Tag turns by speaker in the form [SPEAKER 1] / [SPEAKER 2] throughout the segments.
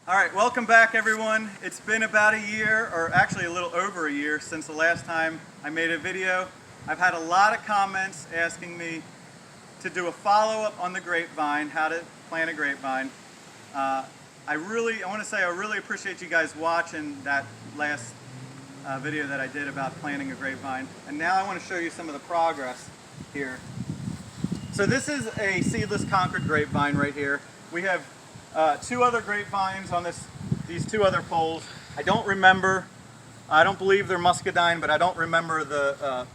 [SPEAKER 1] All right, welcome back everyone. It's been about a year, or actually a little over a year, since the last time I made a video. I've had a lot of comments asking me to do a follow-up on the grapevine, how to plant a grapevine. I want to say I really appreciate you guys watching that last video that I did about planting a grapevine. And now I want to show you some of the progress here. So this is a seedless Concord grapevine right here. We have two other grapevines on these two other poles. I don't believe they're muscadine, but I don't remember the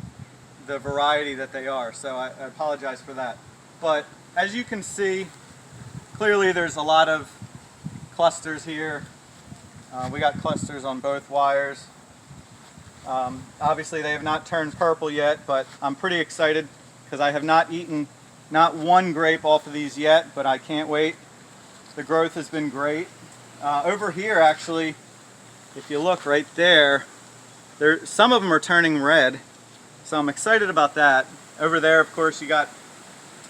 [SPEAKER 1] variety that they are, so I apologize for that. But as you can see, clearly there's a lot of clusters here. We got clusters on both wires. Obviously they have not turned purple yet, but I'm pretty excited because I have not eaten not one grape off of these yet, but I can't wait. The growth has been great. Over here, actually, if you look right there, some of them are turning red, so I'm excited about that. Over there, of course, you got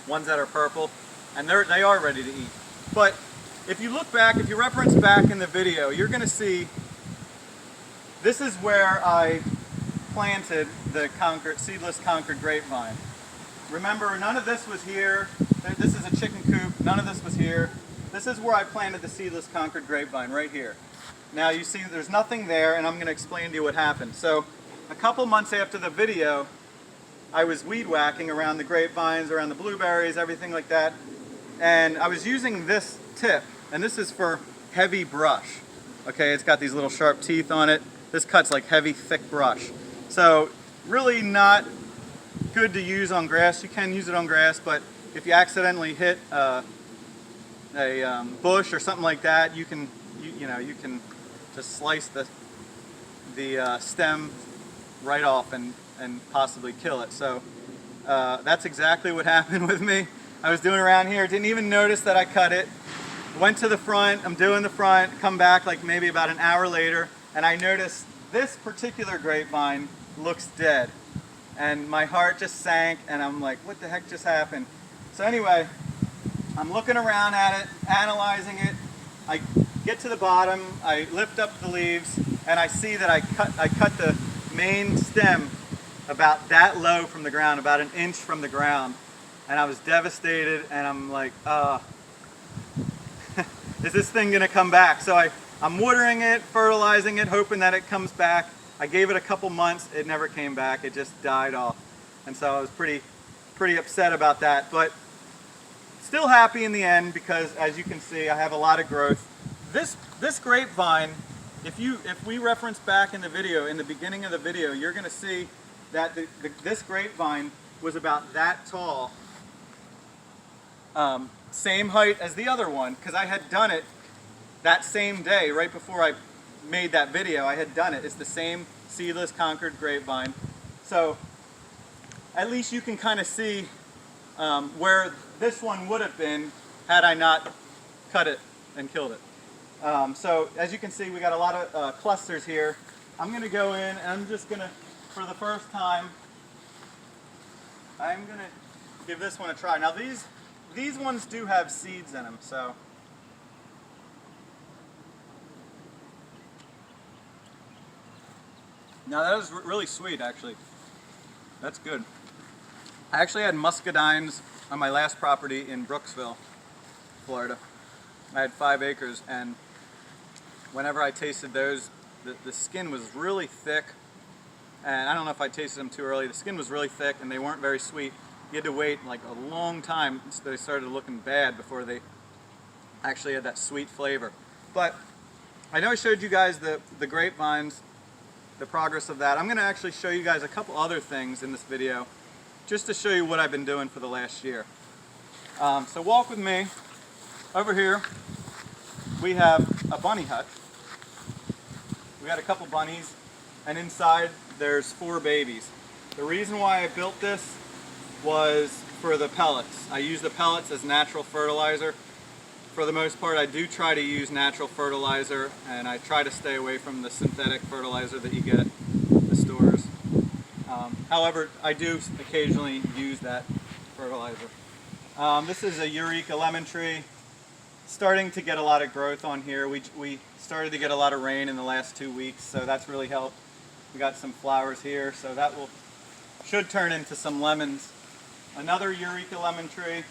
[SPEAKER 1] ones that are purple, and they are ready to eat. But if you look back, if you reference back in the video, you're going to see this is where I planted the seedless Concord grapevine. Remember, none of this was here. This is a chicken coop. None of this was here. This is where I planted the seedless Concord grapevine, right here. Now you see there's nothing there, and I'm going to explain to you what happened. So a couple months after the video, I was weed whacking around the grapevines, around the blueberries, everything like that. And I was using this tip, and this is for heavy brush. Okay, it's got these little sharp teeth on it. This cuts like heavy, thick brush. So really not good to use on grass. You can use it on grass, but if you accidentally hit a bush or something like that, you can just slice the stem right off and possibly kill it. So that's exactly what happened with me. I was doing around here, didn't even notice that I cut it. Went to the front, I'm doing the front, come back like maybe about an hour later, and I noticed this particular grapevine looks dead. And my heart just sank, and I'm like, what the heck just happened? So anyway, I'm looking around at it, analyzing it. I get to the bottom, I lift up the leaves, and I see that I cut the main stem about that low from the ground, about an inch from the ground. And I was devastated, and I'm like, is this thing gonna come back? So I'm watering it, fertilizing it, hoping that it comes back. I gave it a couple months, it never came back, it just died off. And so I was pretty upset about that, but still happy in the end because as you can see, I have a lot of growth. This grapevine, if we reference back in the video, in the beginning of the video, you're gonna see that this grapevine was about that tall. Same height as the other one, because I had done it that same day, right before I made that video. I had done it. It's the same seedless Concord grapevine. So at least you can kind of see where this one would have been had I not cut it and killed it. So as you can see, we got a lot of clusters here. I'm going to go in and I'm just going to, for the first time, I'm going to give this one a try. Now these ones do have seeds in them, so. Now that was really sweet, actually. That's good. I actually had muscadines on my last property in Brooksville, Florida. I had 5 acres, and whenever I tasted those, the skin was really thick. And I don't know if I tasted them too early. The skin was really thick, and they weren't very sweet. You had to wait like a long time until they started looking bad before they actually had that sweet flavor. But I know I showed you guys the grapevines, the progress of that. I'm going to actually show you guys a couple other things in this video just to show you what I've been doing for the last year. So walk with me. Over here we have a bunny hut. We got a couple bunnies, and inside there's 4 babies. The reason why I built this was for the pellets. I use the pellets as natural fertilizer. For the most part, I do try to use natural fertilizer, and I try to stay away from the synthetic fertilizer that you get at the stores. However, I do occasionally use that fertilizer. This is a Eureka lemon tree. starting to get a lot of growth on here. We started to get a lot of rain in the last 2 weeks, so that's really helped. We got some flowers here, so that should turn into some lemons. Another Eureka lemon tree.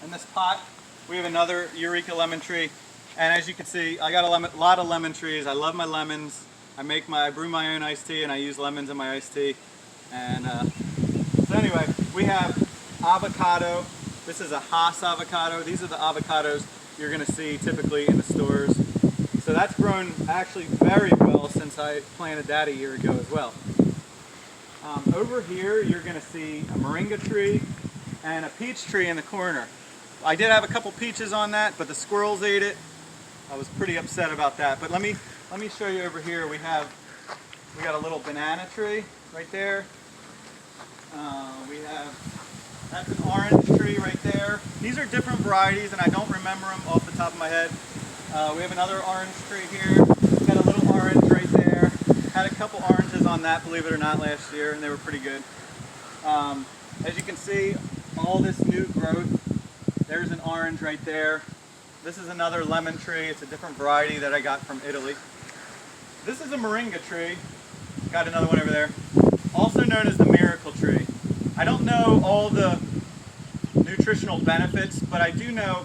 [SPEAKER 1] In this pot, we have another Eureka lemon tree. And as you can see, I got a lot of lemon trees. I love my lemons. I brew my own iced tea, and I use lemons in my iced tea. And so anyway, we have avocado. This is a Haas avocado. These are the avocados you're going to see typically in the stores. So that's grown actually very well since I planted that a year ago as well. Over here, you're going to see a Moringa tree and a peach tree in the corner. I did have a couple peaches on that, but the squirrels ate it. I was pretty upset about that. But let me show you over here. We got a little banana tree right there. That's an orange tree right there. These are different varieties, and I don't remember them off the top of my head. We have another orange tree here. Got a little orange right there. Had a couple oranges on that, believe it or not, last year, and they were pretty good. As you can see, all this new growth. There's an orange right there. This is another lemon tree. It's a different variety that I got from Italy. This is a Moringa tree. Got another one over there. Also known as the miracle tree. I don't know all the nutritional benefits, but I do know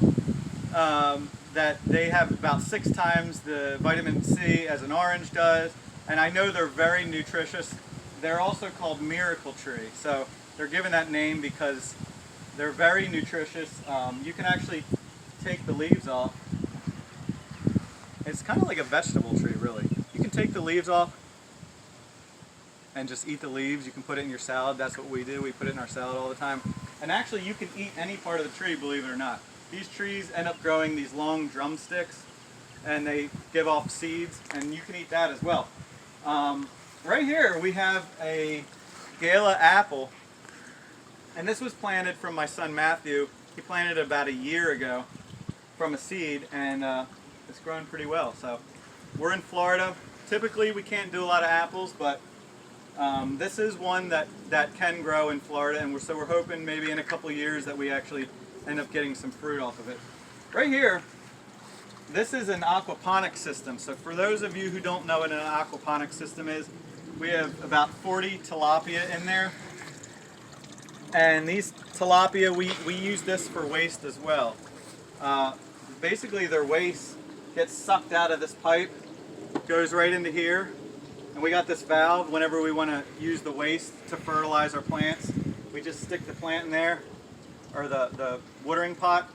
[SPEAKER 1] that they have about 6 times the vitamin C as an orange does, and I know they're very nutritious. They're also called miracle tree, so they're given that name because they're very nutritious. You can actually take the leaves off. It's kind of like a vegetable tree, really. You can take the leaves off and just eat the leaves. You can put it in your salad. That's what we do. We put it in our salad all the time. And actually, you can eat any part of the tree, believe it or not. These trees end up growing these long drumsticks, and they give off seeds, and you can eat that as well. Right here, we have a Gala Apple, and this was planted from my son Matthew. He planted it about a year ago from a seed, and it's grown pretty well. So we're in Florida. Typically, we can't do a lot of apples, but this is one that can grow in Florida, and we're hoping maybe in a couple years that we actually end up getting some fruit off of it. Right here, this is an aquaponics system. So for those of you who don't know what an aquaponics system is, we have about 40 tilapia in there. And these tilapia, we use this for waste as well. Basically their waste gets sucked out of this pipe, goes right into here, and we got this valve. Whenever we want to use the waste to fertilize our plants, we just stick the plant in there, or the watering pot,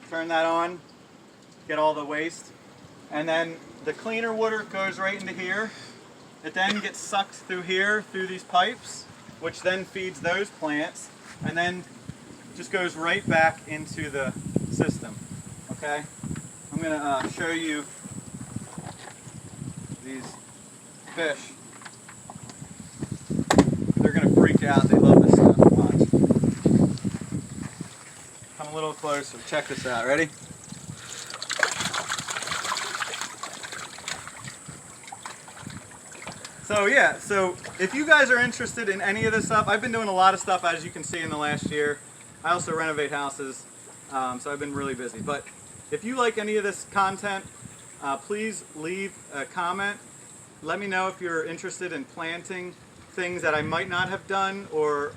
[SPEAKER 1] turn that on, get all the waste, and then the cleaner water goes right into here. It then gets sucked through here, through these pipes, which then feeds those plants, and then just goes right back into the system. Okay? I'm going to show you these fish. They're going to freak out. They love this stuff. Watch. Come a little closer. Check this out. Ready? So yeah, so if you guys are interested in any of this stuff, I've been doing a lot of stuff, as you can see, in the last year. I also renovate houses, so I've been really busy. But if you like any of this content, please leave a comment. Let me know if you're interested in planting things that I might not have done, or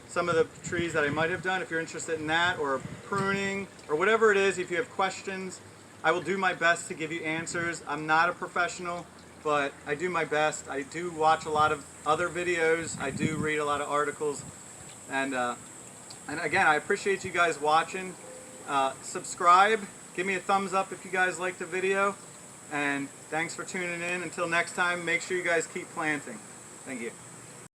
[SPEAKER 1] some of the trees that I might have done. If you're interested in that, or pruning, or whatever it is, if you have questions, I will do my best to give you answers. I'm not a professional, but I do my best. I do watch a lot of other videos. I do read a lot of articles. And again, I appreciate you guys watching. Subscribe. Give me a thumbs up if you guys liked the video. And thanks for tuning in. Until next time, make sure you guys keep planting. Thank you.